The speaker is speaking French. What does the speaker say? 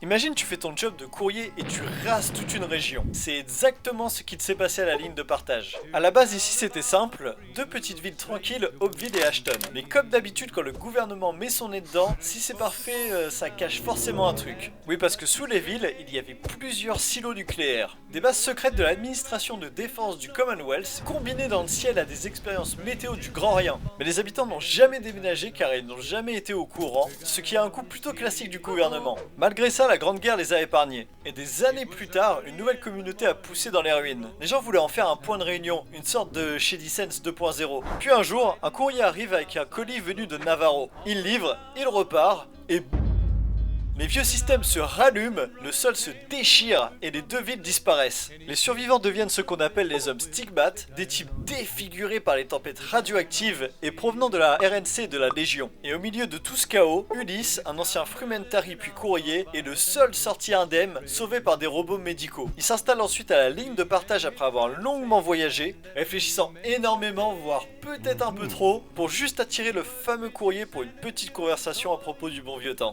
Imagine tu fais ton job de courrier et tu rases toute une région. C'est exactement ce qui s'est passé à la ligne de partage. À la base ici c'était simple, deux petites villes tranquilles, Hopeville et Ashton. Mais comme d'habitude quand le gouvernement met son nez dedans, si c'est parfait, ça cache forcément un truc. Oui parce que sous les villes, il y avait plusieurs silos nucléaires. Des bases secrètes de l'administration de défense du Commonwealth, combinées dans le ciel à des expériences météo du Grand Rien. Mais les habitants n'ont jamais déménagé car ils n'ont jamais été au courant, ce qui a un coût plutôt classique du gouvernement. Malgré ça, la Grande Guerre les a épargnés. Et des années plus tard, une nouvelle communauté a poussé dans les ruines. Les gens voulaient en faire un point de réunion, une sorte de Shady Sense 2.0. Puis un jour, un courrier arrive avec un colis venu de Navarro. Il livre, il repart, et les vieux systèmes se rallument, le sol se déchire et les deux villes disparaissent. Les survivants deviennent ce qu'on appelle les hommes stigmates, des types défigurés par les tempêtes radioactives et provenant de la RNC de la Légion. Et au milieu de tout ce chaos, Ulysse, un ancien frumentari puis courrier, est le seul sorti indemne, sauvé par des robots médicaux. Il s'installe ensuite à la ligne de partage après avoir longuement voyagé, réfléchissant énormément, voire peut-être un peu trop, pour juste attirer le fameux courrier pour une petite conversation à propos du bon vieux temps.